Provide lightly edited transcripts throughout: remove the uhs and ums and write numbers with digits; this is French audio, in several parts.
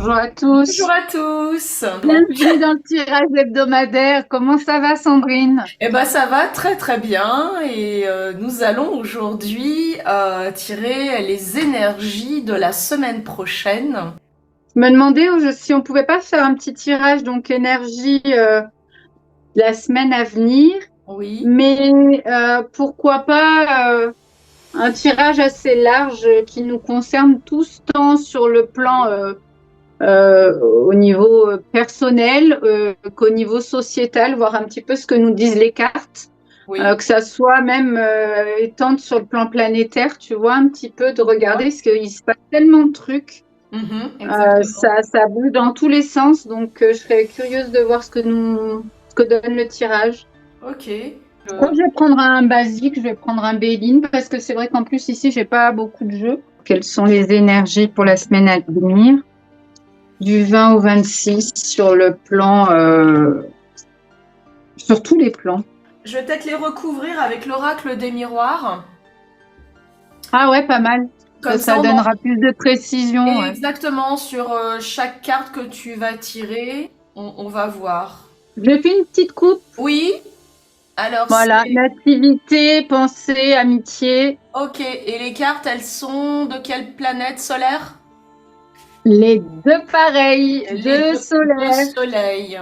Bonjour à tous. Bonjour à tous. Bienvenue dans le tirage hebdomadaire. Comment ça va, Sandrine? Eh ben ça va très très bien et nous allons aujourd'hui tirer les énergies de la semaine prochaine. Je me demandais si on pouvait pas faire un petit tirage, donc énergie de la semaine à venir, Oui. mais pourquoi pas un tirage assez large qui nous concerne tous, tant sur le plan au niveau personnel qu'au niveau sociétal, voir un petit peu ce que nous disent les cartes. Oui. Que ça soit même étendre sur le plan planétaire, tu vois, un petit peu de regarder, Ouais. parce qu'il se passe tellement de trucs, Exactement. ça bouge dans tous les sens, donc je serais curieuse de voir ce que donne le tirage. Ok. Je crois que je vais prendre un basique, je vais prendre un Béline, parce que c'est vrai qu'en plus ici, j'ai pas beaucoup de jeux. Quelles sont les énergies pour la semaine à venir? Du 20 au 26 sur le plan, sur tous les plans. Je vais peut-être les recouvrir avec l'oracle des miroirs. Ah ouais, pas mal. Comme Ça ça, donnera plus de précision. Ouais. exactement sur chaque carte que tu vas tirer, on va voir. J'ai fait une petite coupe. Oui. Alors Voilà, c'est nativité, pensée, amitié, ok. Et les cartes, elles sont de quelle planète solaire? les deux pareils, Les deux deux solaires. soleils.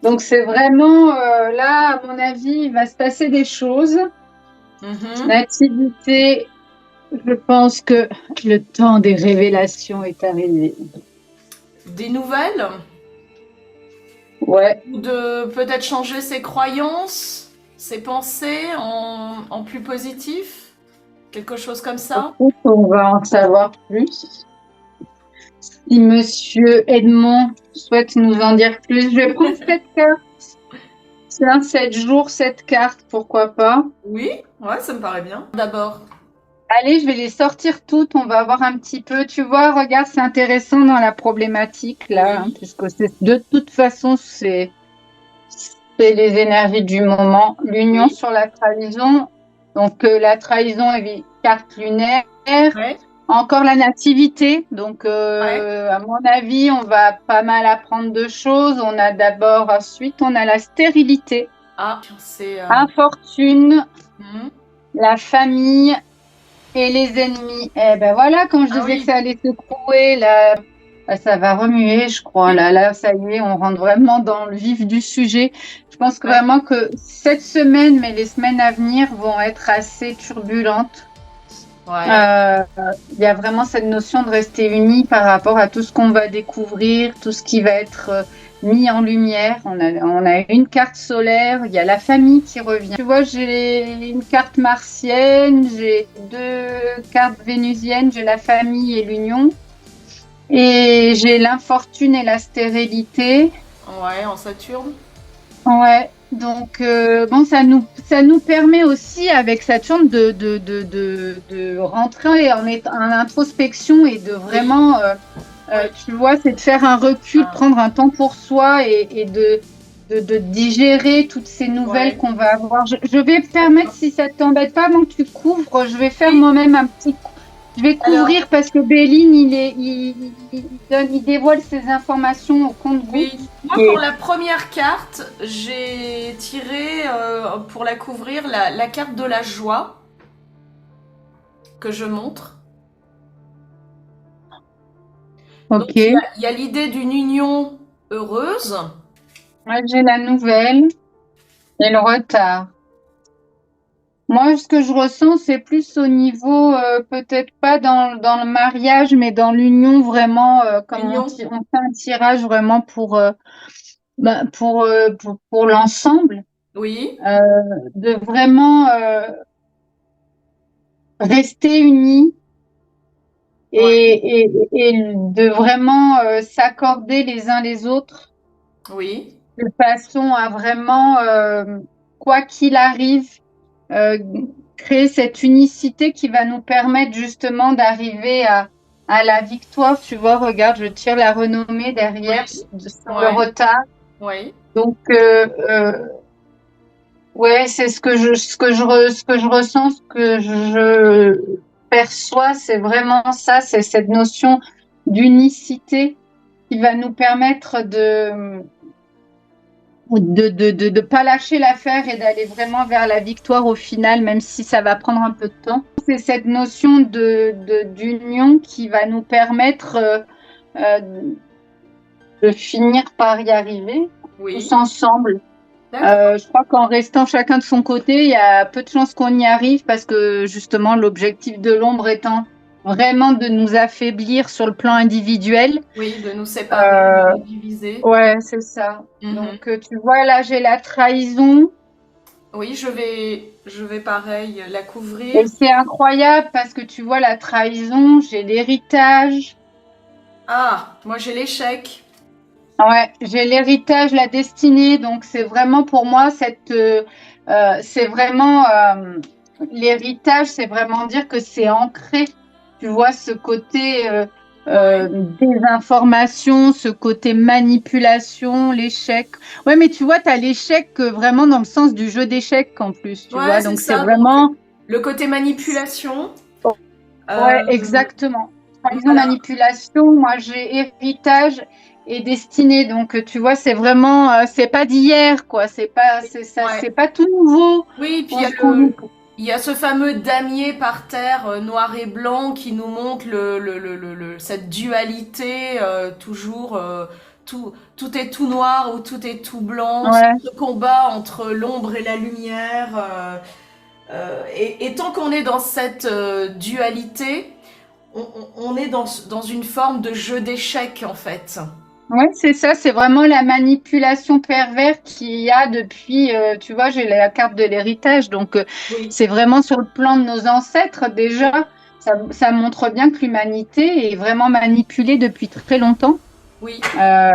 Donc c'est vraiment là, à mon avis, il va se passer des choses. Mhm. Nativité, je pense que le temps des révélations est arrivé. Des nouvelles? Ouais, Ou de peut-être changer ses croyances, ses pensées en plus positif? Quelque chose comme ça? écoute, on va en savoir plus. Si Monsieur Edmond souhaite nous en dire plus, je vais prendre cette carte. Tiens, 7 jours, cette carte, pourquoi pas. Oui, ouais, ça me paraît bien. D'abord, Allez, je vais les sortir toutes. On va voir un petit peu. Tu vois, regarde, c'est intéressant dans la problématique là, hein, oui, puisque de toute façon, c'est les énergies du moment. L'union oui, sur la trahison. Donc, la trahison, carte lunaire. ouais, Encore la nativité. Donc, ouais. à mon avis, on va pas mal apprendre de choses. On a d'abord, ensuite, on a la stérilité, Ah, c'est... infortune, mhm. la famille. Et les ennemis, eh ben voilà, quand je Ah disais que oui, ça allait secouer, là, ça va remuer, je crois. Là, ça y est, on rentre vraiment dans le vif du sujet. Je pense que ouais, vraiment que cette semaine, mais les semaines à venir vont être assez turbulentes. ouais. Euh, il y a vraiment cette notion de rester unis par rapport à tout ce qu'on va découvrir, tout ce qui va être mis en lumière. On a une carte solaire, il y a la famille qui revient. Tu vois, j'ai une carte martienne, j'ai deux cartes vénusiennes, j'ai la famille et l'union. Et j'ai l'infortune et la stérilité. Ouais, en Saturne. Ouais, donc bon, ça nous permet aussi avec Saturne de rentrer en introspection et de Oui, vraiment, oui. tu vois, c'est de faire un recul, Ah, prendre un temps pour soi et de digérer toutes ces nouvelles ouais, qu'on va avoir. Je vais permettre, d'accord. si ça t'embête pas, avant que tu couvres, je vais faire Oui, moi-même un petit je vais alors, couvrir parce que Béline, il dévoile ses informations au oui. compte-gouttes. Moi, pour la première carte, j'ai tiré, pour la couvrir, la carte de la joie que je montre. Donc, Ok. il y a l'idée d'une union heureuse. Moi, j'ai la nouvelle et le retard. Moi, ce que je ressens, c'est plus au niveau, peut-être pas dans le mariage, mais dans l'union vraiment, comme Union, on fait un tirage vraiment pour l'ensemble, oui, euh, de vraiment rester unis ouais, et de vraiment s'accorder les uns les autres oui, de façon à vraiment, quoi qu'il arrive, euh, créer cette unicité qui va nous permettre justement d'arriver à la victoire. Tu vois, regarde, je tire la renommée derrière oui, sur le ouais, retard. oui, Donc, ouais, c'est ce que je ressens, ce que je perçois, c'est vraiment ça, c'est cette notion d'unicité. qui va nous permettre de pas lâcher l'affaire et d'aller vraiment vers la victoire au final, même si ça va prendre un peu de temps. C'est cette notion d'union qui va nous permettre euh, de finir par y arriver Oui, tous ensemble. d'accord. Je crois qu'en restant chacun de son côté, il y a peu de chances qu'on y arrive parce que justement l'objectif de l'ombre étant vraiment de nous affaiblir sur le plan individuel. Oui, de nous séparer, de Euh, nous diviser. ouais, c'est ça. Mhm. Donc tu vois, là j'ai la trahison Oui, je vais pareil la et couvrir. c'est incroyable parce que tu vois la trahison, j'ai l'héritage. Ah, moi j'ai l'échec. Ouais, j'ai l'héritage, la destinée, donc c'est vraiment pour moi c'est vraiment l'héritage, c'est vraiment dire que c'est ancré. Tu vois ce côté Ouais. désinformation, ce côté manipulation, l'échec. Ouais, mais tu vois, tu as l'échec vraiment dans le sens du jeu d'échecs en plus, tu Ouais, vois. c'est Donc c'est ça. Donc, vraiment, le côté manipulation. ouais, euh, exactement. Trahison, voilà. manipulation, moi j'ai héritage et destinée. Donc tu vois, c'est vraiment, c'est pas d'hier, quoi. C'est ça, Ouais. c'est pas tout nouveau. Oui, puis On se conjugue. il y a ce fameux damier par terre, noir et blanc, qui nous montre cette dualité, toujours, tout est tout noir ou tout est tout blanc, Ouais, ce combat entre l'ombre et la lumière. Et tant qu'on est dans cette dualité, on est dans une forme de jeu d'échecs, en fait. ouais, c'est ça. C'est vraiment la manipulation pervers qu'il y a depuis. Tu vois, j'ai la carte de l'héritage, donc Oui, c'est vraiment sur le plan de nos ancêtres déjà. Ça montre bien que l'humanité est vraiment manipulée depuis très longtemps. oui, Euh,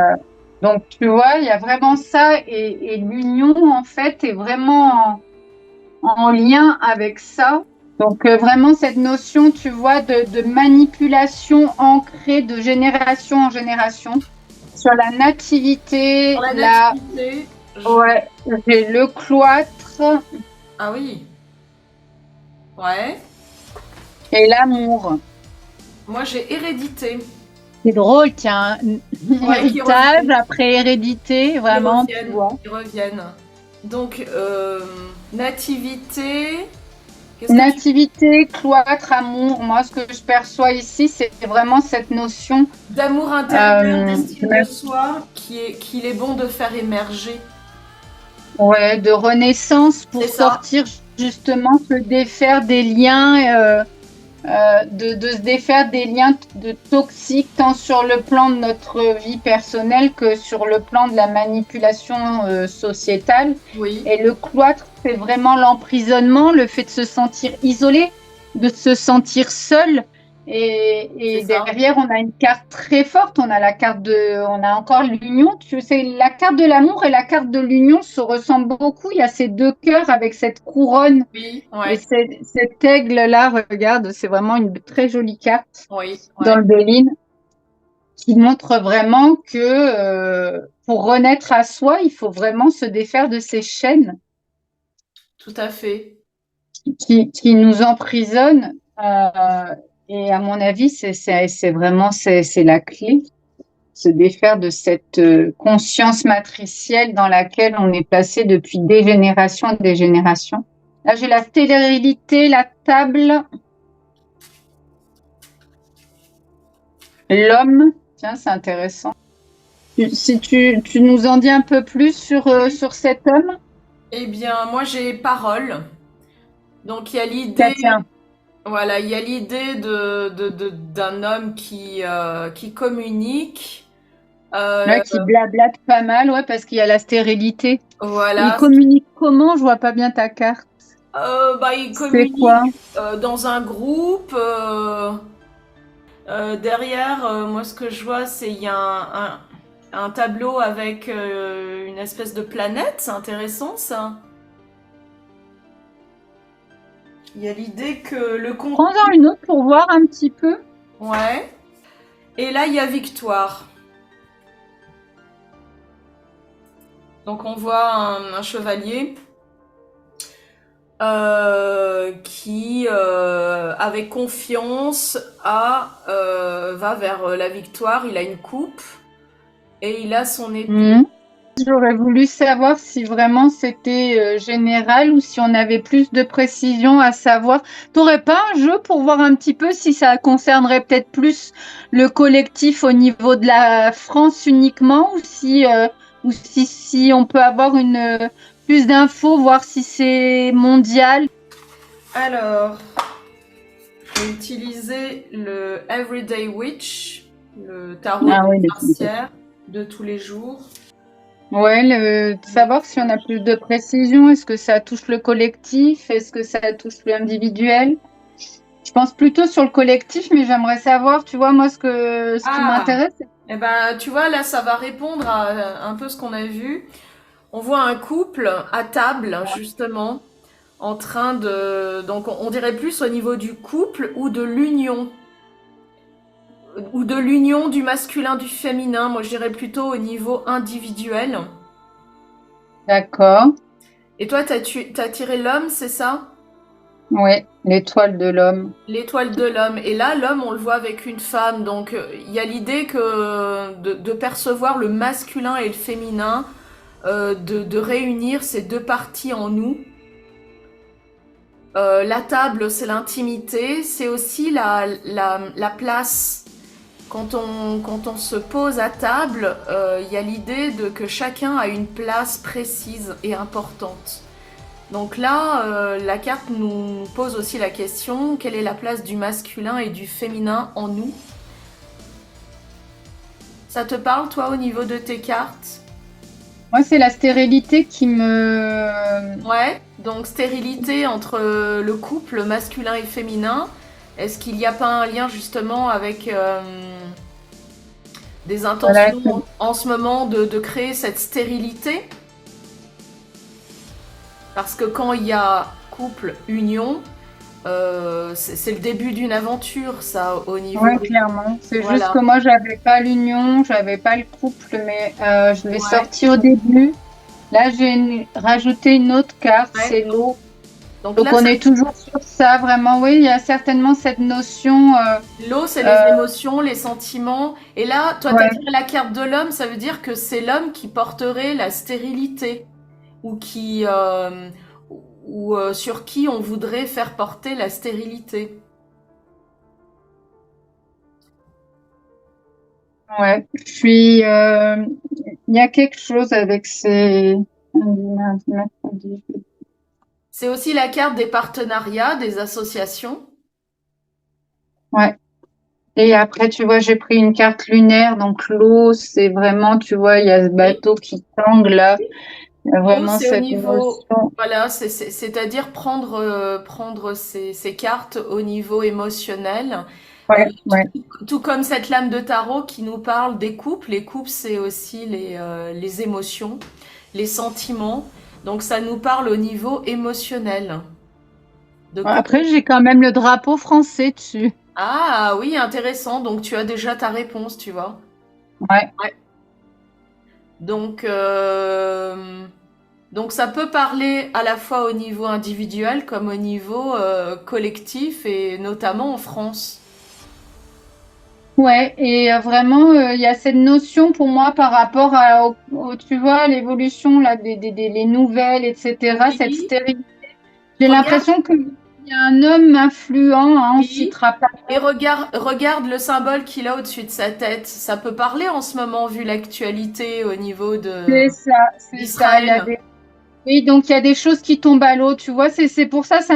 Donc, tu vois, il y a vraiment ça et l'union, en fait, est vraiment en lien avec ça. Donc, vraiment, cette notion, tu vois, de manipulation ancrée de génération en génération sur la pour nativité, la nativité, je... ouais, j'ai le cloître Ah oui, ouais. et l'amour. Moi, j'ai hérédité. C'est drôle, tiens, Ouais, qui héritage, reviennent. après hérédité, Ils vraiment, tu reviennent. vois. Ils reviennent. Donc, nativité. Qu'est-ce que tu... Nativité, cloître, amour, moi ce que je perçois ici, c'est vraiment cette notion D'amour intérieur, d'estime de de, soi, qu'il est bon de faire émerger. ouais, de renaissance C'est pour ça. sortir justement, se défaire des liens, de se défaire des liens toxiques, tant sur le plan de notre vie personnelle que sur le plan de la manipulation sociétale. Oui, Et le cloître, c'est vraiment l'emprisonnement, le fait de se sentir isolé, de se sentir seul. c'est Et ça. derrière, on a une carte très forte. On a encore l'union. Tu sais, la carte de l'amour et la carte de l'union se ressemblent beaucoup. Il y a ces deux cœurs avec cette couronne Oui, et ouais. cet aigle-là, regarde, c'est vraiment une très jolie carte Oui, dans ouais. le Béline qui montre vraiment que pour renaître à soi, il faut vraiment se défaire de ces chaînes Tout à fait. qui nous emprisonnent. Et à mon avis, c'est vraiment c'est la clé, se défaire de cette conscience matricielle dans laquelle on est placé depuis des générations et des générations. Là, j'ai la stérilité, la table, l'homme. Tiens, c'est intéressant. Si tu nous en dis un peu plus Oui. sur cet homme. Eh bien, moi, j'ai parole. Donc, il y a Tiens, l'idée... tiens. Voilà, il y a l'idée d'un homme qui communique. Là, Euh, qui blablate pas mal, ouais, parce qu'il y a la stérilité. Il voilà. communique comment? Je vois pas bien ta carte. Bah, il C'est quoi? communique dans un groupe. Derrière, moi, ce que je vois, c'est il y a un tableau avec une espèce de planète. C'est intéressant, ça. Il y a l'idée que le Prends-en contenu... une autre pour voir un petit peu. Ouais. Et là, il y a victoire. Donc, on voit un chevalier qui, avec confiance, va vers la victoire. Il a une coupe. et il a son épée. Mhm. J'aurais voulu savoir si vraiment c'était général ou si on avait plus de précision à savoir. T'aurais pas un jeu pour voir un petit peu si ça concernerait peut-être plus le collectif au niveau de la France uniquement ou si on peut avoir plus d'infos, voir si c'est mondial. Alors, j'ai utilisé le Everyday Witch, le tarot Ah des oui, sorcières de tous les jours. ouais, savoir si on a plus de précision. Est-ce que ça touche le collectif? Est-ce que ça touche l'individuel? Je pense plutôt sur le collectif, mais j'aimerais savoir, tu vois, moi, ce qui Ah, m'intéresse. eh ben, tu vois, là, ça va répondre à un peu ce qu'on a vu. On voit un couple à table, justement, en train de... Donc, on dirait plus au niveau du couple ou de l'union du masculin, du féminin. Moi, je dirais plutôt au niveau individuel. D'accord. Et toi, t'as tiré l'homme, c'est ça? Ouais, l'étoile de l'homme. L'étoile de l'homme. Et là, l'homme, on le voit avec une femme. Donc, il y a l'idée que de percevoir le masculin et le féminin, de réunir ces deux parties en nous. La table, c'est l'intimité, c'est aussi la place. Quand on se pose à table, il y a l'idée de que chacun a une place précise et importante. Donc là, la carte nous pose aussi la question, quelle est la place du masculin et du féminin en nous? Ça te parle, toi, au niveau de tes cartes? Moi, c'est la stérilité qui me... Ouais, donc stérilité entre le couple masculin et féminin. Est-ce qu'il n'y a pas un lien justement avec des Voilà. intentions en ce moment de créer cette stérilité? Parce que quand il y a couple, union, c'est le début d'une aventure, ça, au niveau... Ouais, clairement. C'est juste que Voilà. moi, j'avais pas l'union, j'avais pas le couple, mais je l'ai Ouais. sorti au début. Là, rajouté une autre carte, Ouais. c'est l'eau. Donc Donc, là, on est toujours sur ça, vraiment. Oui, il y a certainement cette notion. l'eau, c'est les Euh, émotions, les sentiments. Et là, toi, tu as ouais, tiré la carte de l'homme, ça veut dire que c'est l'homme qui porterait la stérilité ou sur qui on voudrait faire porter la stérilité. ouais. Il y a quelque chose avec ces. Lundi, mercredi, jeudi. C'est aussi la carte des partenariats, des associations. Ouais. Et après, tu vois, j'ai pris une carte lunaire. Donc, l'eau, c'est vraiment, tu vois, il y a ce Oui. bateau qui tangue là. Il y a L'eau, vraiment c'est au cette niveau, notion. voilà, c'est-à-dire prendre ces cartes au niveau émotionnel. Euh, Ouais, ouais. tout comme cette lame de tarot qui nous parle des couples. Les couples, c'est aussi les émotions, les sentiments. Donc ça nous parle au niveau émotionnel. De Après, comment... j'ai quand même le drapeau français dessus. Ah oui, intéressant. Donc tu as déjà ta réponse, tu vois. Ouais. Ouais. Donc, donc ça peut parler à la fois au niveau individuel comme au niveau collectif et notamment en France. Ouais, et vraiment, il y a cette notion pour moi par rapport tu vois, l'évolution là, les nouvelles, etc., cette Oui, stéréotype. J'ai regarde, l'impression qu'il y a un homme influent, hein, on oui. citera pas. Et regarde le symbole qu'il a au-dessus de sa tête. Ça peut parler en ce moment vu l'actualité au niveau C'est ça, c'est ça. d'Israël. Oui, donc il y a des choses qui tombent à l'eau, tu vois. C'est pour ça, sur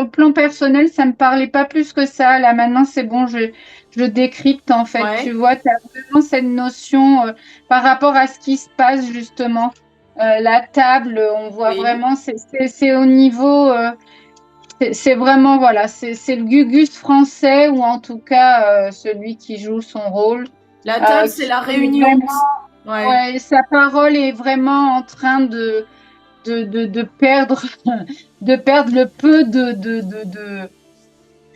le plan personnel, ça me parlait pas plus que ça. Là, maintenant, c'est bon, je décrypte en fait. Tu Ouais, vois, tu as vraiment cette notion par rapport à ce qui se passe justement. La table, on voit oui. vraiment, c'est au niveau, c'est vraiment, voilà, c'est le Gugus français ou en tout cas celui qui joue son rôle, La table, c'est qui la est réunion. vraiment, Ouais. ouais, sa parole est vraiment en train de perdre, de perdre le peu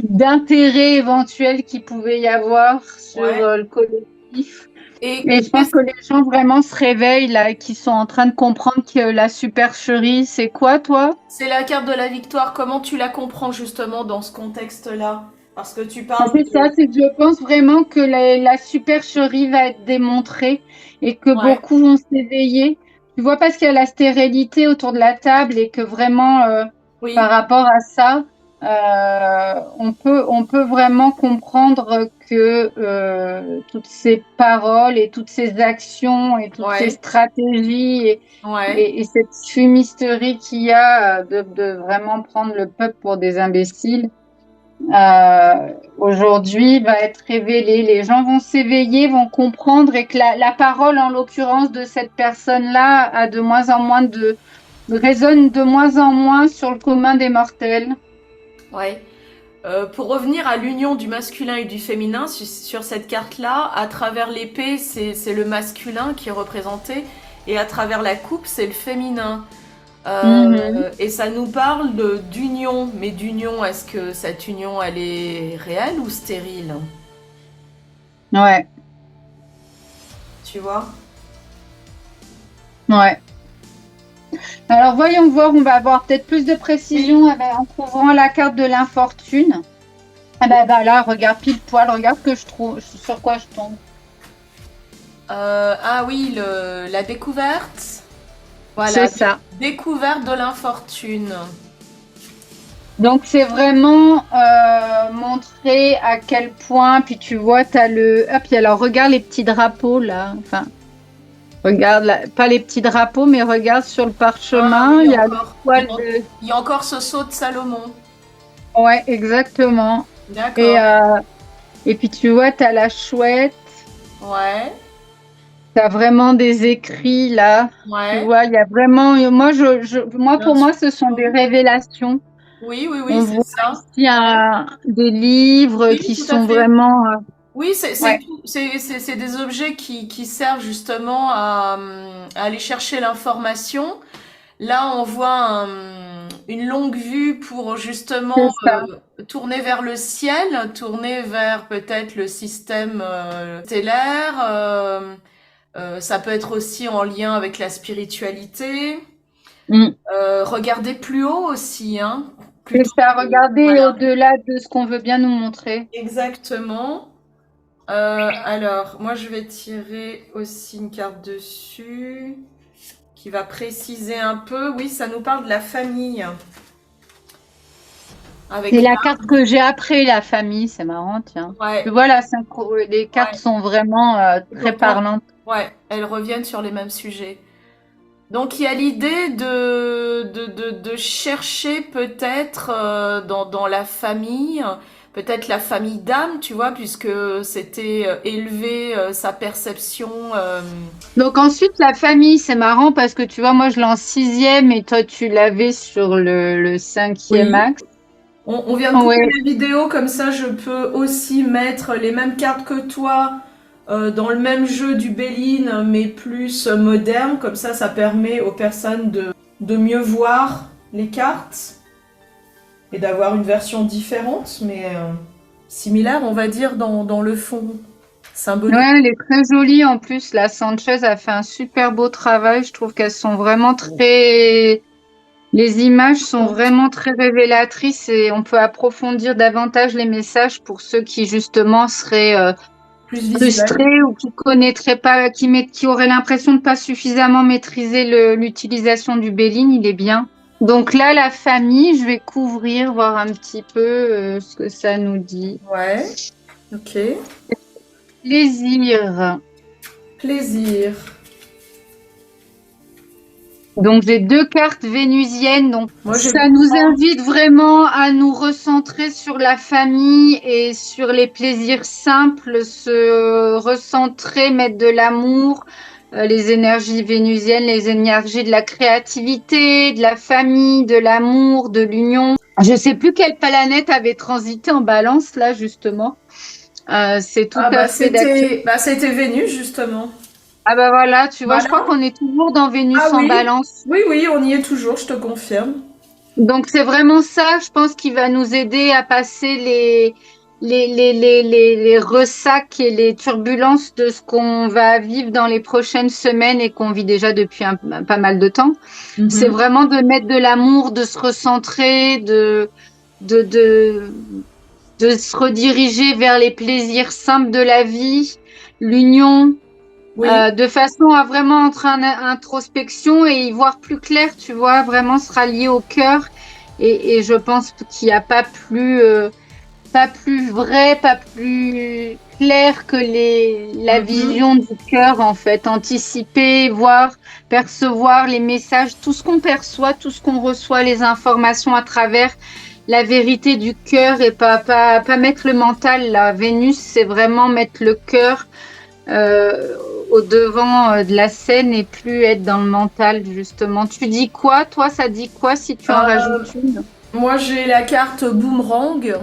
d'intérêt éventuel qu'il pouvait y avoir sur Ouais. le collectif. Et Et je pense que les gens vraiment se réveillent là, et qui sont en train de comprendre que la supercherie, c'est quoi, toi? c'est la carte de la victoire. Comment tu la comprends justement dans ce contexte-là? Parce que tu parles C'est ça, c'est que je pense vraiment que la supercherie va être démontrée et que Ouais, beaucoup vont s'éveiller. Tu vois, parce qu'il y a la stérilité autour de la table et que vraiment, par oui, rapport à ça, on peut vraiment comprendre que toutes ces paroles et toutes ces actions et toutes ces ouais, stratégies ouais, et cette fumisterie qu'il y a de vraiment prendre le peuple pour des imbéciles aujourd'hui va être révélée. Les gens vont s'éveiller, vont comprendre et que la parole, en l'occurrence, de cette personne-là, a de moins en moins résonne de moins en moins sur le commun des mortels. ouais. Pour revenir à l'union du masculin et du féminin sur cette carte-là, à travers l'épée, c'est le masculin qui est représenté, et à travers la coupe, c'est le féminin. Mhm. Et ça nous parle d'union, mais d'union, est-ce que cette union, elle est réelle ou stérile? Ouais, Tu vois? ouais. Alors voyons voir, on va avoir peut-être plus de Oui. précision en couvrant la carte de l'infortune. Ah bah là, regarde pile poil, regarde ce que je trouve, sur quoi je tombe. Ah oui, la découverte. C'est Voilà, ça. découverte de l'infortune. Donc c'est vraiment montrer à quel point, puis tu vois, tu as le... Ah, puis alors regarde les petits drapeaux là, enfin, regarde, pas les petits drapeaux, mais regarde sur le Ah parchemin, oui, il y a le encore. poil de... Il y a encore ce sceau de Salomon. Ouais, exactement. Et, D'accord. euh, et puis tu vois, tu as la chouette, Ouais, tu as vraiment des écrits là, tu ouais. vois, il y a vraiment... Moi, pour moi, ce sont des L'intuition. révélations. Oui, oui, oui, On c'est voit ça. ici Ouais. des livres Oui, qui tout à sont fait. vraiment... Oui, ouais, c'est des objets qui servent justement à aller chercher l'information. Là, on voit une longue vue pour c'est justement ça. tourner vers le ciel, tourner vers peut-être le système stellaire. Ça peut être aussi en lien avec la spiritualité. Mm. Regarder plus haut aussi, hein, C'est plutôt ça, que regarder voilà, au-delà de ce qu'on veut bien nous montrer. exactement. Alors, moi, je vais tirer aussi une carte dessus qui va préciser un peu. Oui, ça nous parle de la famille. C'est Avec la carte que j'ai après, la famille, c'est marrant, tiens. Tu ouais, vois, la synchro, les cartes ouais. sont vraiment très Donc, parlantes. ouais, elles reviennent sur les mêmes sujets. Donc, il y a l'idée de chercher peut-être dans la famille, peut-être la famille d'âme, tu vois, puisque c'était élevé sa perception. Donc ensuite, la famille, c'est marrant parce que tu vois, moi je l'ai en sixième et toi tu l'avais sur le cinquième Oui. axe. On vient de couper Ouais, la vidéo, comme ça je peux aussi mettre les mêmes cartes que toi dans le même jeu du Béline, mais plus moderne. Comme ça permet aux personnes de mieux voir les cartes et d'avoir une version différente, mais similaire, on va dire, dans le fond symbolique. ouais, elle est très jolie en plus. La Sanchez a fait un super beau travail. Je trouve qu'elles sont vraiment très... Les images sont vraiment très révélatrices et on peut approfondir davantage les messages pour ceux qui justement seraient Plus visuel. frustrés ou qui connaîtraient pas, qui auraient l'impression de pas suffisamment maîtriser l'utilisation du Béline. Il est bien. Donc là, la famille, je vais couvrir, voir un petit peu ce que ça nous dit. Ouais, ok. Plaisir. Plaisir. Donc j'ai deux cartes vénusiennes, donc Moi j'ai ça le nous temps. invite vraiment à nous recentrer sur la famille et sur les plaisirs simples, se recentrer, mettre de l'amour, les énergies vénusiennes, les énergies de la créativité, de la famille, de l'amour, de l'union. Je sais plus quelle planète avait transité en balance là justement. C'est tout Ah à fait d'actualité. bah c'était Vénus justement. Ah bah voilà, tu vois, je crois Voilà. qu'on est toujours dans Ah Vénus en oui, balance. oui, oui, on y est toujours, je te confirme. Donc c'est vraiment ça, je pense, qui va nous aider à passer les ressacs et les turbulences de ce qu'on va vivre dans les prochaines semaines et qu'on vit déjà depuis pas mal de temps. C'est Mhm. vraiment de mettre de l'amour, de se recentrer, de, de, de se rediriger vers les plaisirs simples de la vie, l'union, Oui, de façon à vraiment entrer en introspection et y voir plus clair, tu vois, vraiment se rallier au cœur. Et je pense qu'il n'y a pas plus vrai, pas plus clair que la mhm. vision du cœur, en fait. Anticiper, voir, percevoir les messages, tout ce qu'on perçoit, tout ce qu'on reçoit, les informations à travers la vérité du cœur et pas mettre le mental. La Vénus, c'est vraiment mettre le cœur euh, au devant de la scène et plus être dans le mental, justement. Tu dis quoi? Toi, ça dit quoi si tu en Euh, rajoutes une? Moi, j'ai la carte boomerang.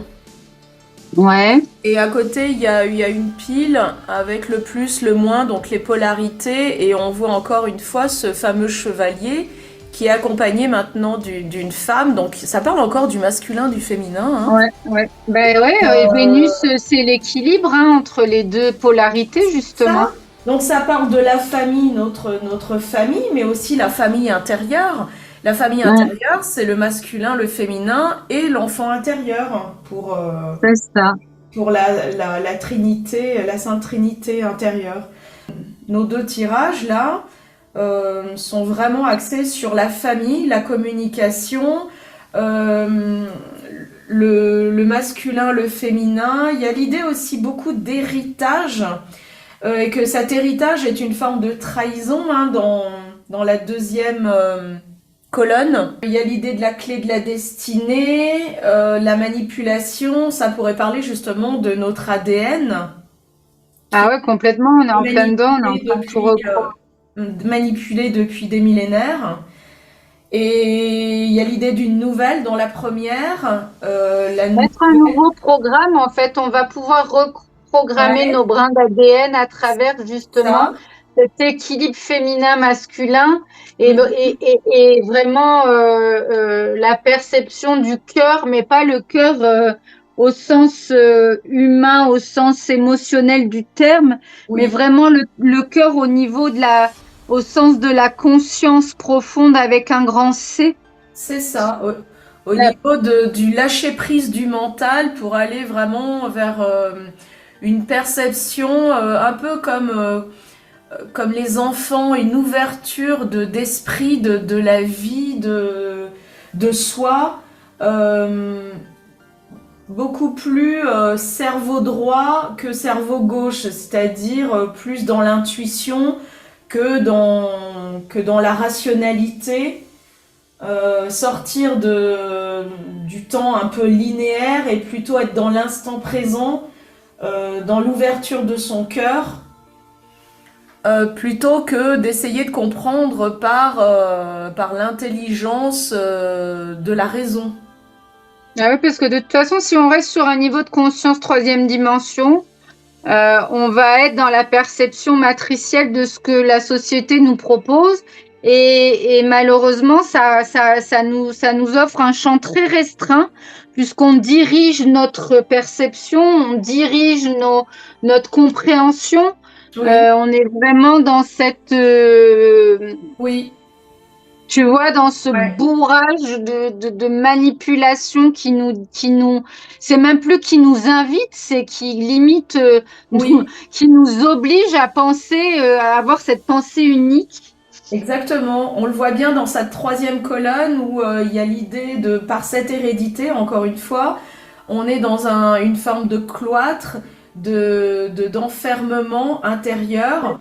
Ouais. Et à côté, il y a une pile avec le plus, le moins, donc les polarités. Et on voit encore une fois ce fameux chevalier qui est accompagné maintenant d'une femme. Donc ça parle encore du masculin, du féminin, hein. Ouais, ouais. Ben ouais, et Euh, Vénus, c'est l'équilibre hein, entre les deux polarités, ça. justement. Donc ça parle de la famille, notre famille, mais aussi la famille intérieure. La famille Ouais, intérieure, c'est le masculin, le féminin et l'enfant intérieur c'est ça. pour la Trinité, la Sainte Trinité intérieure. Nos deux tirages là sont vraiment axés sur la famille, la communication, euh, le masculin, le féminin. Il y a l'idée aussi beaucoup d'héritage et que cet héritage est une forme de trahison hein, dans la deuxième colonne. Il y a l'idée de la clé de la destinée, la manipulation, ça pourrait parler justement de notre ADN qui Ah ouais, complètement, on est est en plein dedans, on est en train de tout reprendre. manipulé depuis des millénaires. Et il y a l'idée d'une nouvelle dans la première. La Mettre un nouvelle, nouveau programme, en fait, on va pouvoir reprogrammer ouais, nos brins d'ADN à travers justement ça. cet équilibre féminin-masculin Mhm. et vraiment la perception du cœur, mais pas le cœur au sens humain, au sens émotionnel du terme, mais Oui, vraiment le cœur au niveau au sens de la conscience profonde avec un grand C. c'est ça. Au niveau du lâcher-prise du mental pour aller vraiment vers une perception un peu comme les enfants, une ouverture d'esprit, de la vie, de soi. Euh, Beaucoup plus cerveau droit que cerveau gauche, c'est-à-dire plus dans l'intuition que dans la rationalité. Sortir du temps un peu linéaire et plutôt être dans l'instant présent, dans l'ouverture de son cœur, plutôt que d'essayer de comprendre par l'intelligence de la raison. Ah oui, parce que de toute façon, si on reste sur un niveau de conscience troisième dimension, on va être dans la perception matricielle de ce que la société nous propose. Et malheureusement, ça nous offre un champ très restreint, puisqu'on dirige notre perception, on dirige notre compréhension. Oui, On est vraiment dans cette, oui, tu vois, dans ce ouais, bourrage de manipulation c'est même plus qui nous invite, c'est qui limite, oui. qui nous oblige à penser, à avoir cette pensée unique. Exactement. On le voit bien dans sa troisième colonne où il y a l'idée de, par cette hérédité, encore une fois, on est dans une forme de cloître, d'enfermement intérieur.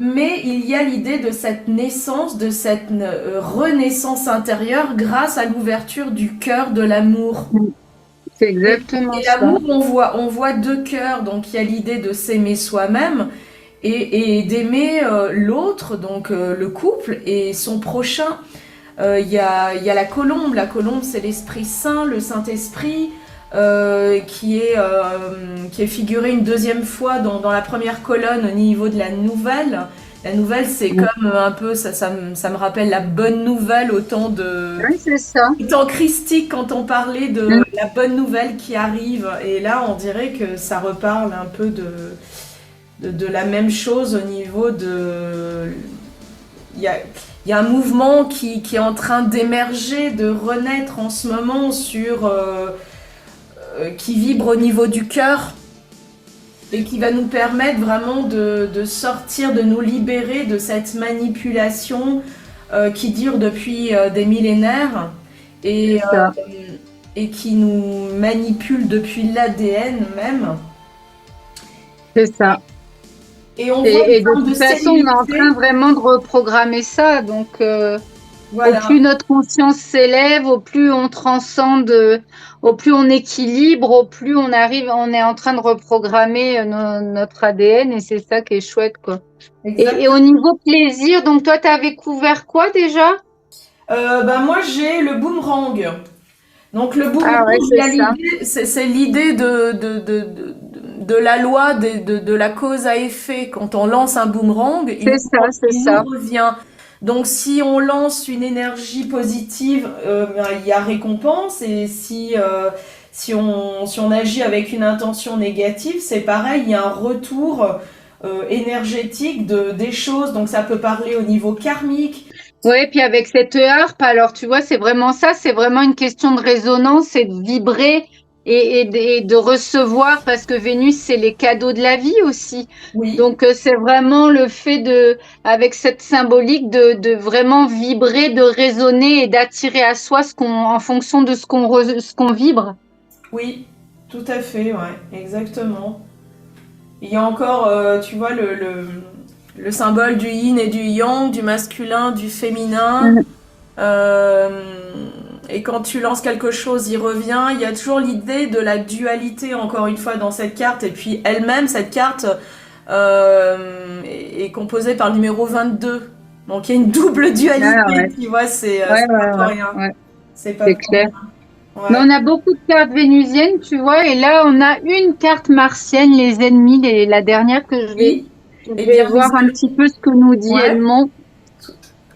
Mais il y a l'idée de cette naissance, de cette renaissance intérieure grâce à l'ouverture du cœur de l'amour. C'est Et, exactement et ça. l'amour, on voit deux cœurs, donc il y a l'idée de s'aimer soi-même et d'aimer l'autre, donc le couple et son prochain. Il y a la colombe c'est l'Esprit Saint, le Saint-Esprit, qui est figuré une deuxième fois dans la première colonne au niveau de la nouvelle. La nouvelle, c'est comme un peu, ça me rappelle la bonne nouvelle Oui, c'est ça. au temps christique quand on parlait de Mm. la bonne nouvelle qui arrive. Et là, on dirait que ça reparle un peu de la même chose au niveau de... Il y a un mouvement qui est en train d'émerger, de renaître en ce moment sur qui vibre au niveau du cœur et qui va nous permettre vraiment de sortir, de nous libérer de cette manipulation qui dure depuis des millénaires et, C'est ça. et qui nous manipule depuis l'ADN même. C'est ça. Et on voit Et une de forme de toute façon, on est en sérénité. train vraiment de reprogrammer ça. Donc, au Voilà. plus notre conscience s'élève, au plus on transcende, au plus on équilibre, au plus on arrive, on est en train de reprogrammer notre ADN et c'est ça qui est chouette, quoi. Et au Exactement. niveau plaisir, donc toi, tu avais couvert quoi déjà? Ben moi, j'ai le boomerang. Donc le Ah boomerang, ouais, il y c'est a ça. l'idée, c'est l'idée de la loi de la cause à effet. Quand on lance un boomerang, C'est ça, c'est il nous ça. revient. Donc si on lance une énergie positive, ben, il y a récompense. Et si on agit avec une intention négative, c'est pareil, il y a un retour énergétique des choses. Donc ça peut parler au niveau karmique. Oui, puis avec cette harpe, alors tu vois, c'est vraiment ça, c'est vraiment une question de résonance, c'est de vibrer et de recevoir, parce que Vénus, c'est les cadeaux de la vie aussi. Oui, Donc, c'est vraiment le fait avec cette symbolique, de vraiment vibrer, de résonner et d'attirer à soi en fonction de ce qu'on vibre. oui, tout à fait, ouais, exactement. Il y a encore, tu vois, le symbole du yin et du yang, du masculin, du féminin. Mhm. Euh, et quand tu lances quelque chose, il revient. Il y a toujours l'idée de la dualité, encore une fois, dans cette carte. Et puis elle-même, cette carte est composée par le numéro 22. Donc il y a une double Ah ouais, dualité, tu vois, ouais, c'est pas ouais, pour ouais, rien. ouais, C'est pas c'est pour clair. rien. Mais Ouais. on a beaucoup de cartes vénusiennes, tu vois, et là, on a une carte martienne, les ennemis, la dernière que Oui. je Eh vais bien, nous voir un petit allons. peu ce que nous dit Ouais. Edmond.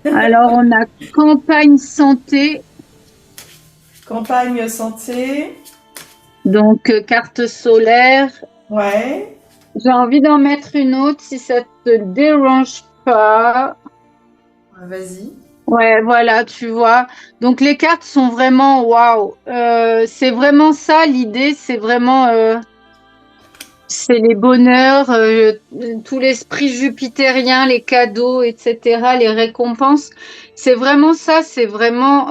Alors, on a campagne santé, Campagne santé. donc carte solaire. Ouais. J'ai envie d'en mettre une autre si ça te dérange pas. Vas-y. Ouais, voilà, tu vois. Donc, les cartes sont vraiment waouh. C'est vraiment ça l'idée, c'est les bonheurs, tout l'esprit jupitérien, les cadeaux, etc., les récompenses. C'est vraiment ça, c'est vraiment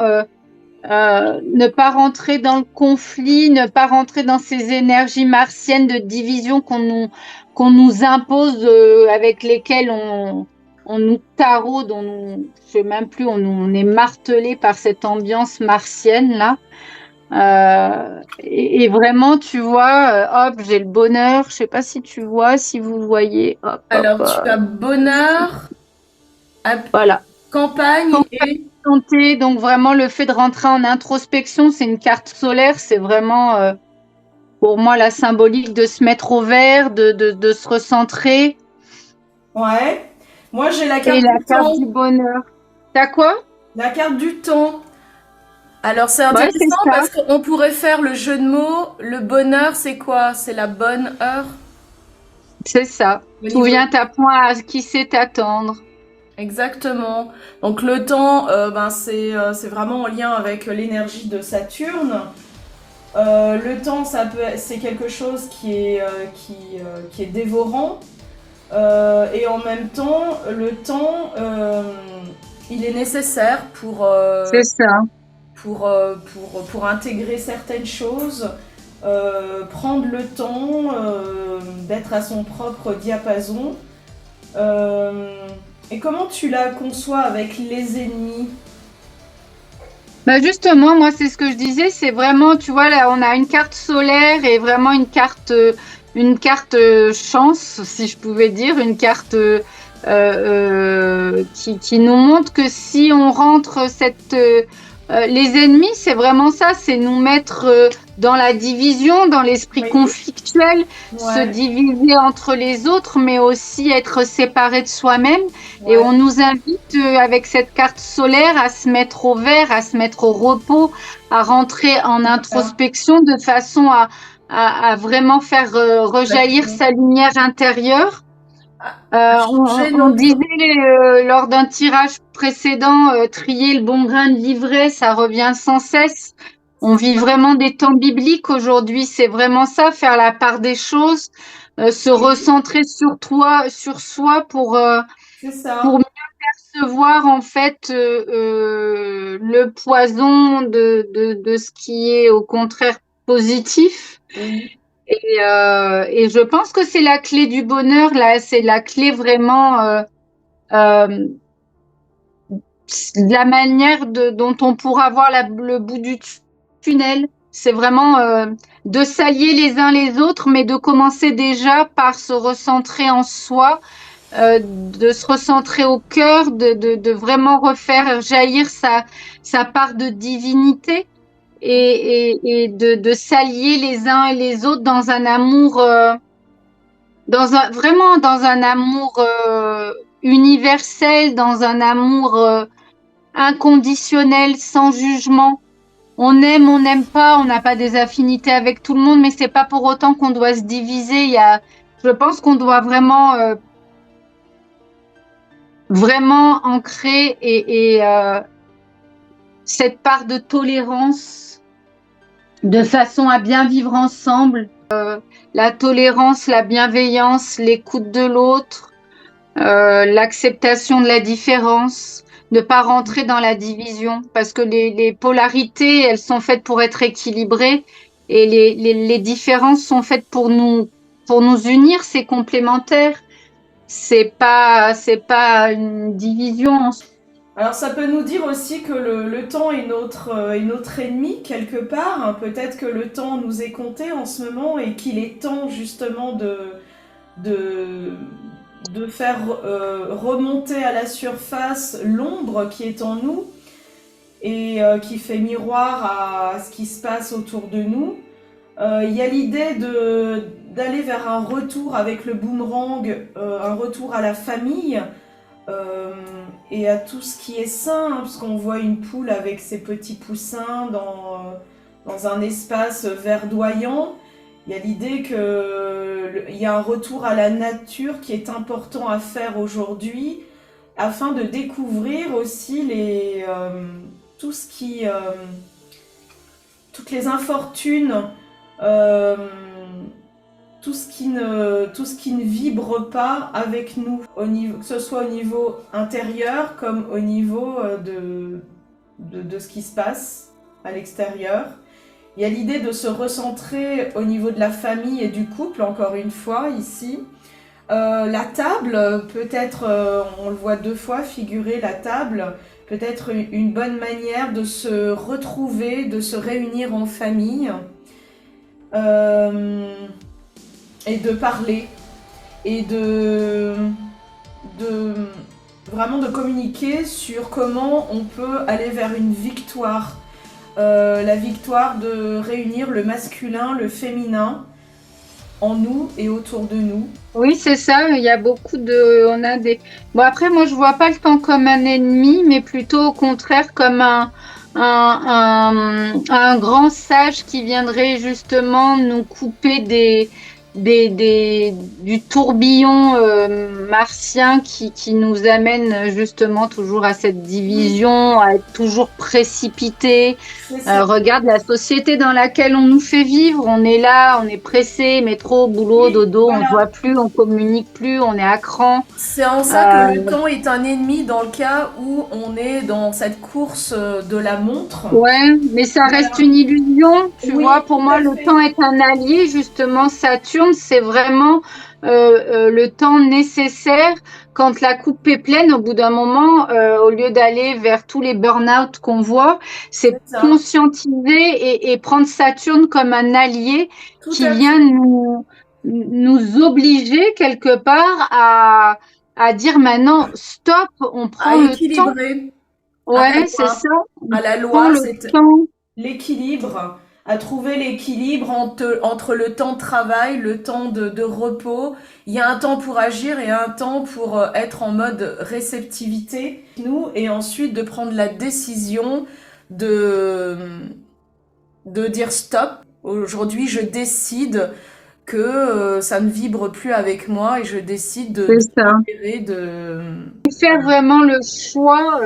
ne pas rentrer dans le conflit, ne pas rentrer dans ces énergies martiennes de division qu'on nous impose, avec lesquelles on nous taraude, je sais même plus, on est martelé par cette ambiance martienne là. Et vraiment, tu vois, hop, j'ai le bonheur. Je sais pas si tu vois, si vous voyez, hop, hop, Alors, tu as bonheur, voilà. campagne Campagne et... santé, donc vraiment le fait de rentrer en introspection, c'est une carte solaire, c'est vraiment pour moi la symbolique de se mettre au vert, de se recentrer. Ouais. Moi, j'ai la Et carte la du carte du temps. bonheur. T'as quoi? La carte du temps. Alors, c'est Ouais, c'est intéressant ça, parce qu'on pourrait faire le jeu de mots. Le bonheur, c'est quoi? C'est la bonne heure c'est ça. au Tout niveau... vient à point à qui sait t'attendre. Exactement. Donc, le temps, ben, c'est vraiment en lien avec l'énergie de Saturne. Le temps, c'est quelque chose qui est dévorant. Et en même temps, le temps, il est nécessaire C'est ça. pour intégrer certaines choses, prendre le temps d'être à son propre diapason. Euh, et comment tu la conçois avec les ennemis? Bah justement, moi, c'est ce que je disais, c'est vraiment, tu vois, là, on a une carte solaire et vraiment une carte chance, si je pouvais dire, une carte qui nous montre que si on rentre les ennemis, c'est vraiment ça, c'est nous mettre dans la division, dans l'esprit Oui, conflictuel, se ouais, diviser entre les autres, mais aussi être séparé de soi-même. Et ouais, on nous invite avec cette carte solaire à se mettre au vert, à se mettre au repos, à rentrer en voilà. introspection de façon à vraiment faire rejaillir Exactement. sa lumière intérieure. À changer On notre... disait lors d'un tirage précédent, trier le bon grain de livret, ça revient sans cesse. On vit vraiment des temps bibliques aujourd'hui. C'est vraiment ça, faire la part des choses, se recentrer sur soi C'est pour ça. mieux percevoir en fait le poison de ce qui est au contraire positif. Oui. Et je pense que c'est la clé du bonheur, là, c'est la clé vraiment euh, la manière dont on pourra voir le bout du tunnel. C'est vraiment de s'allier les uns les autres, mais de commencer déjà par se recentrer en soi, de se recentrer au cœur, de vraiment refaire jaillir sa part de divinité et de s'allier les uns et les autres dans un amour, vraiment dans un amour universel, dans un amour inconditionnel, sans jugement. On n'aime pas, on n'a pas des affinités avec tout le monde, mais c'est pas pour autant qu'on doit se diviser. Je pense qu'on doit vraiment ancrer cette part de tolérance, de façon à bien vivre ensemble. La tolérance, la bienveillance, l'écoute de l'autre, l'acceptation de la différence, ne pas rentrer dans la division, parce que les polarités, elles sont faites pour être équilibrées, et les différences sont faites pour nous unir, c'est complémentaire. C'est pas une division en soi. Alors ça peut nous dire aussi que le temps est notre ennemi quelque part. Hein. Peut-être que le temps nous est compté en ce moment et qu'il est temps justement de, de faire remonter à la surface l'ombre qui est en nous et qui fait miroir à ce qui se passe autour de nous. Il y a l'idée d'aller vers un retour avec le boomerang, un retour à la famille euh, et à tout ce qui est sain, hein, parce qu'on voit une poule avec ses petits poussins dans un espace verdoyant. Il y a l'idée qu'il y a un retour à la nature qui est important à faire aujourd'hui afin de découvrir aussi tout ce qui, toutes les infortunes, euh, tout ce qui ne vibre pas avec nous, que ce soit au niveau intérieur comme au niveau de ce qui se passe à l'extérieur. Il y a l'idée de se recentrer au niveau de la famille et du couple, encore une fois, ici. La table, peut-être, on le voit deux fois figurer la table, peut-être une bonne manière de se retrouver, de se réunir en famille euh, et de parler et de vraiment de communiquer sur comment on peut aller vers une victoire. La victoire de réunir le masculin, le féminin en nous et autour de nous. Oui, c'est ça. Il y a on a des. Bon, après, moi, je vois pas le temps comme un ennemi, mais plutôt au contraire comme un grand sage qui viendrait justement nous couper du tourbillon martien qui nous amène justement toujours à cette division, à être toujours précipité. Regarde la société dans laquelle on nous fait vivre. On est là, on est pressé, métro, boulot, Oui, dodo, on ne voilà. voit plus, on communique plus, on est à cran. C'est en ça que le temps est un ennemi dans le cas où on est dans cette course de la montre. Ouais, mais ça Voilà. reste une illusion, tu Oui, vois. Pour tout moi, à le fait. temps est un allié. Justement, Saturne, c'est vraiment le temps nécessaire. Quand la coupe est pleine, au bout d'un moment, au lieu d'aller vers tous les burn-out qu'on voit, c'est C'est ça. conscientiser et prendre Saturne comme un allié Tout qui à vient fait. nous obliger quelque part à dire maintenant, stop, on À prend le temps. équilibrer. À la Ouais, c'est loi. ça. On À la prend loi, le c'est temps. l'équilibre. À trouver l'équilibre entre le temps de travail, le temps de repos. Il y a un temps pour agir et un temps pour être en mode réceptivité. Nous, et ensuite de prendre la décision de, de dire stop. Aujourd'hui, je décide que ça ne vibre plus avec moi et je décide C'est de ça. libérer de... Faire Voilà. vraiment le choix,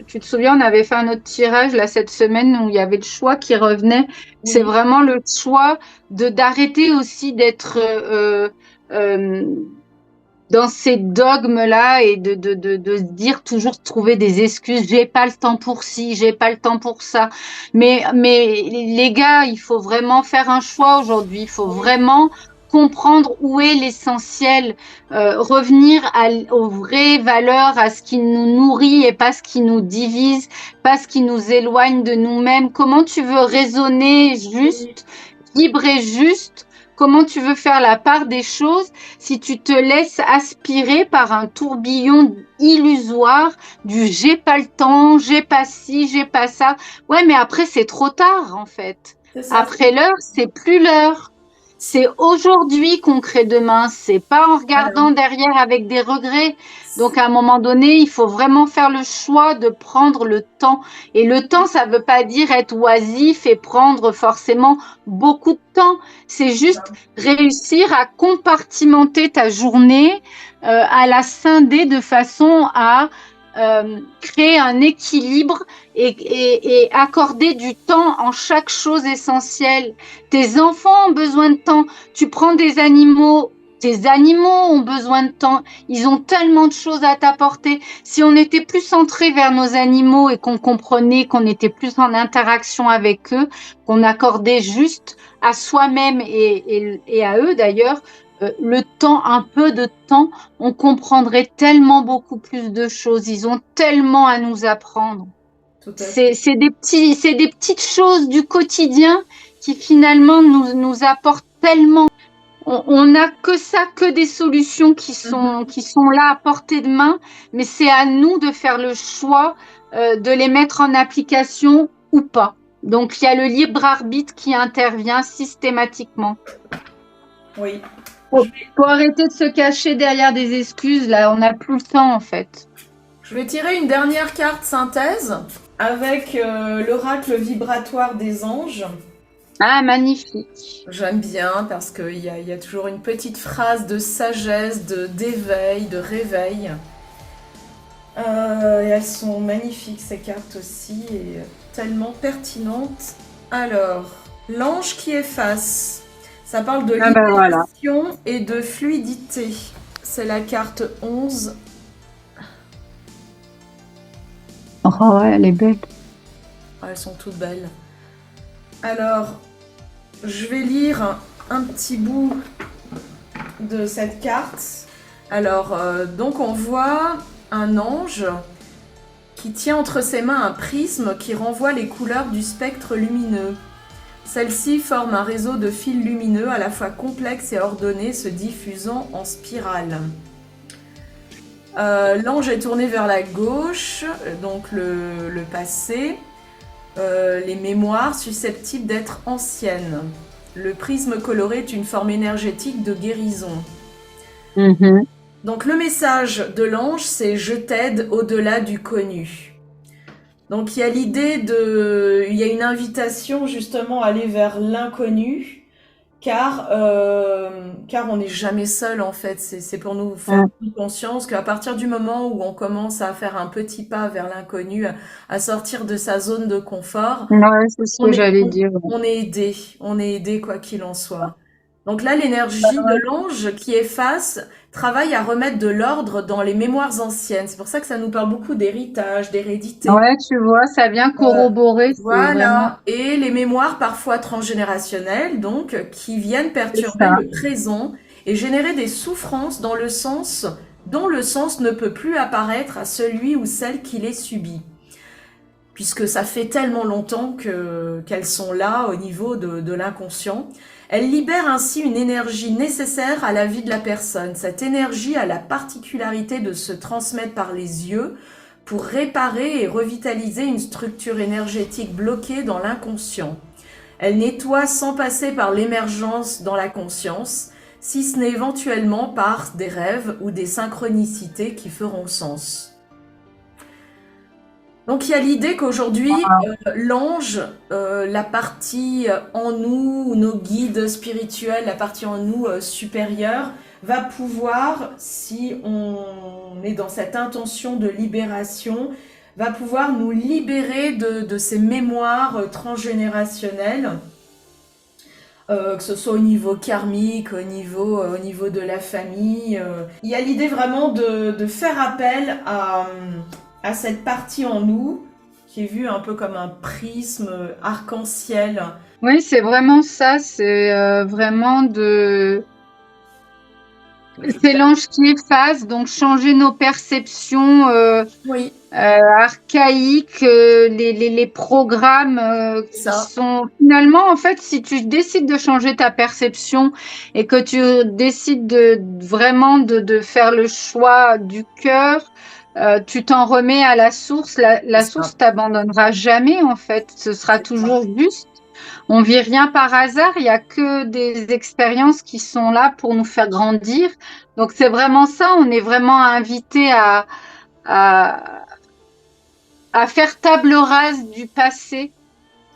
tu te souviens, on avait fait un autre tirage là cette semaine où il y avait le choix qui revenait. C'est Oui, vraiment le choix de d'arrêter aussi d'être euh, dans ces dogmes-là et de se dire toujours trouver des excuses. J'ai pas le temps pour ci, j'ai pas le temps pour ça. Mais les gars, il faut vraiment faire un choix aujourd'hui. Il faut oui, vraiment comprendre où est l'essentiel, revenir aux vraies valeurs, à ce qui nous nourrit et pas ce qui nous divise, pas ce qui nous éloigne de nous-mêmes. Comment tu veux raisonner oui, juste, libre et juste? Comment tu veux faire la part des choses si tu te laisses aspirer par un tourbillon illusoire du j'ai pas le temps, j'ai pas ci, j'ai pas ça. Ouais, mais après, c'est trop tard, en fait. c'est ça. Après l'heure, c'est plus l'heure. C'est aujourd'hui qu'on crée demain. C'est pas en Voilà. regardant derrière avec des regrets. Donc, à un moment donné, il faut vraiment faire le choix de prendre le temps. Et le temps, ça veut pas dire être oisif et prendre forcément beaucoup de temps. C'est juste réussir à compartimenter ta journée, à la scinder de façon à créer un équilibre et accorder du temps en chaque chose essentielle. Tes enfants ont besoin de temps. Tu prends des animaux. Tes animaux ont besoin de temps. Ils ont tellement de choses à t'apporter. Si on était plus centré vers nos animaux et qu'on comprenait qu'on était plus en interaction avec eux, qu'on accordait juste à soi-même et à eux d'ailleurs, le temps, un peu de temps, on comprendrait tellement beaucoup plus de choses. Ils ont tellement à nous apprendre. Tout à fait. C'est des petites choses du quotidien qui finalement nous apportent tellement. On n'a que ça, que des solutions Mhm. qui sont là à portée de main, mais c'est à nous de faire le choix de les mettre en application ou pas. Donc il y a le libre arbitre qui intervient systématiquement. Oui. Je Faut, faut arrêter de se cacher derrière des excuses. Là, on n'a plus le temps en fait. Je vais tirer une dernière carte synthèse avec l'oracle vibratoire des anges. Ah, magnifique. J'aime bien parce qu'il y a toujours une petite phrase de sagesse, d'éveil, de réveil. Et elles sont magnifiques ces cartes aussi et tellement pertinentes. Alors, l'ange qui efface. Ça parle de Ah ben voilà. libération et de fluidité. C'est la carte 11. Oh, ouais, elle est belle. Ah, elles sont toutes belles. Alors, je vais lire un petit bout de cette carte. Alors, donc on voit un ange qui tient entre ses mains un prisme qui renvoie les couleurs du spectre lumineux. Celle-ci forme un réseau de fils lumineux à la fois complexe et ordonné se diffusant en spirale. L'ange est tourné vers la gauche, donc le passé, les mémoires susceptibles d'être anciennes. Le prisme coloré est une forme énergétique de guérison. Mhm. Donc le message de l'ange, c'est je t'aide au-delà du connu. Donc il y a l'idée il y a une invitation justement à aller vers l'inconnu, car on n'est jamais seul en fait. C'est pour nous faire Mm. prendre conscience qu'à partir du moment où on commence à faire un petit pas vers l'inconnu, à sortir de sa zone de confort, Ouais, c'est ce que j'allais dire. on est aidé quoi qu'il en soit. Donc là, l'énergie de l'ange qui efface travaille à remettre de l'ordre dans les mémoires anciennes. C'est pour ça que ça nous parle beaucoup d'héritage, d'hérédité. Ouais, tu vois, ça vient Euh, corroborer, c'est vraiment voilà. Et les mémoires parfois transgénérationnelles, donc, qui viennent c'est perturber ça. le présent et générer des souffrances dont le sens ne peut plus apparaître à celui ou celle qui les subit. Puisque ça fait tellement longtemps qu'elles sont là au niveau de l'inconscient. Elles libèrent ainsi une énergie nécessaire à la vie de la personne. Cette énergie a la particularité de se transmettre par les yeux pour réparer et revitaliser une structure énergétique bloquée dans l'inconscient. Elle nettoie sans passer par l'émergence dans la conscience, si ce n'est éventuellement par des rêves ou des synchronicités qui feront sens. Donc il y a l'idée qu'aujourd'hui, l'ange, la partie en nous, nos guides spirituels, la partie en nous supérieure, va pouvoir, si on est dans cette intention de libération, va pouvoir nous libérer de ces mémoires transgénérationnelles, que ce soit au niveau karmique, au niveau de la famille. Il y a l'idée vraiment de faire appel à cette partie en nous qui est vue un peu comme un prisme arc-en-ciel. Oui, c'est vraiment ça. C'est vraiment c'est l'ange qui efface, donc changer nos perceptions Oui, archaïques, les programmes c'est qui ça. sont finalement, en fait, si tu décides de changer ta perception et que tu décides vraiment de faire le choix du cœur, tu t'en remets à la source. La C'est ça. source t'abandonnera jamais, en fait. Ce sera C'est ça. toujours juste. On vit rien par hasard, il y a que des expériences qui sont là pour nous faire grandir. Donc c'est vraiment ça, on est vraiment invité à, à faire table rase du passé.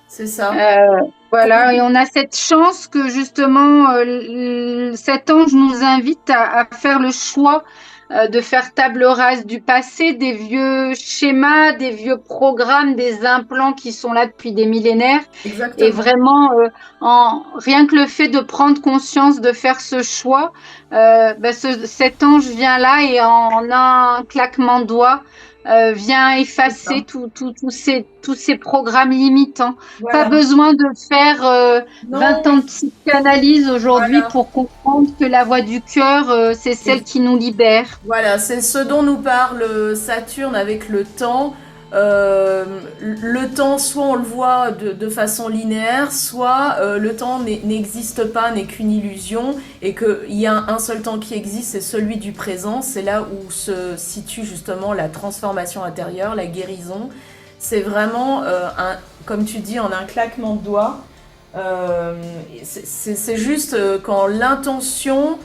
C'est ça. Euh, voilà, et Complètement. on a cette chance que justement cet ange nous invite à faire le choix de faire table rase du passé, des vieux schémas, des vieux programmes, des implants qui sont là depuis des millénaires. Et Exactement. vraiment, rien que le fait de prendre conscience de faire ce choix, cet ange vient là et en un claquement de doigts, vient C'est ça. effacer tous ces programmes limitants. Pas Voilà. besoin de faire 20 Non, ans de psychanalyse aujourd'hui voilà. pour comprendre que la voie du cœur, c'est celle qui nous libère. Voilà, c'est ce dont nous parle Saturne avec le temps. Le temps, soit on le voit de façon linéaire, soit le temps n'existe pas, n'est qu'une illusion, et qu'il y a un seul temps qui existe, c'est celui du présent. C'est là où se situe justement la transformation intérieure, la guérison. C'est vraiment, comme tu dis, en un claquement de doigts. C'est juste quand l'intention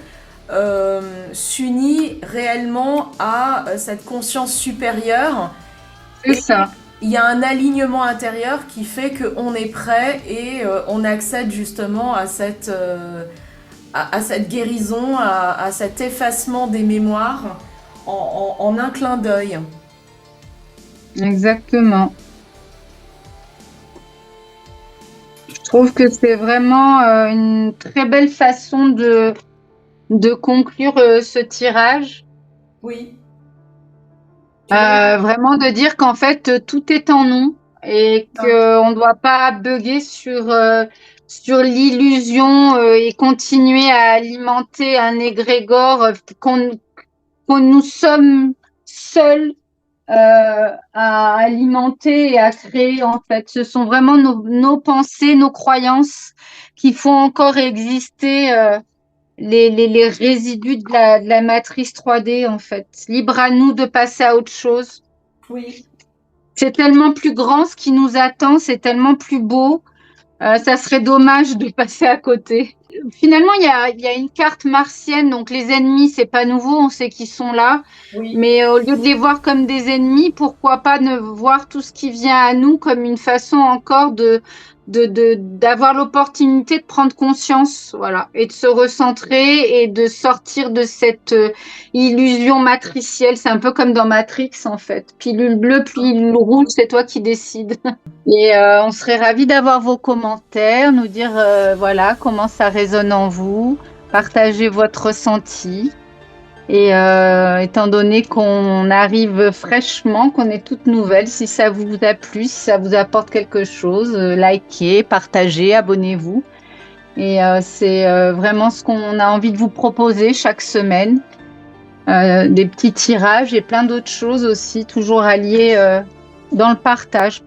s'unit réellement à cette conscience supérieure, C'est et ça. il y a un alignement intérieur qui fait qu'on est prêt et on accède justement à cette guérison, à cet effacement des mémoires en un clin d'œil. Exactement. Je trouve que c'est vraiment une très belle façon de conclure ce tirage. Oui, tu as raison. Vraiment de dire qu'en fait, tout est en nous et qu'on ne doit pas bugger sur l'illusion et continuer à alimenter un égrégore qu'on nous sommes seuls à alimenter et à créer, en fait. Ce sont vraiment nos pensées, nos croyances qui font encore exister les résidus de la matrice 3D, en fait. Libre à nous de passer à autre chose. Oui, C'est tellement plus grand ce qui nous attend, c'est tellement plus beau. Ça serait dommage de passer à côté. Finalement, il y a une carte martienne, donc les ennemis, c'est pas nouveau, on sait qu'ils sont là. oui. Mais au lieu de les voir comme des ennemis, pourquoi pas ne voir tout ce qui vient à nous comme une façon encore d'avoir l'opportunité de prendre conscience, voilà, et de se recentrer et de sortir de cette illusion matricielle. C'est un peu comme dans Matrix, en fait. Pilule bleue, pilule rouge, c'est toi qui décides. Et on serait ravis d'avoir vos commentaires, nous dire voilà comment ça résonne en vous, partager votre ressenti. Et étant donné qu'on arrive fraîchement, qu'on est toute nouvelle, si ça vous a plu, si ça vous apporte quelque chose, likez, partagez, abonnez-vous. Et c'est vraiment ce qu'on a envie de vous proposer chaque semaine. Des petits tirages et plein d'autres choses aussi, toujours alliés dans le partage.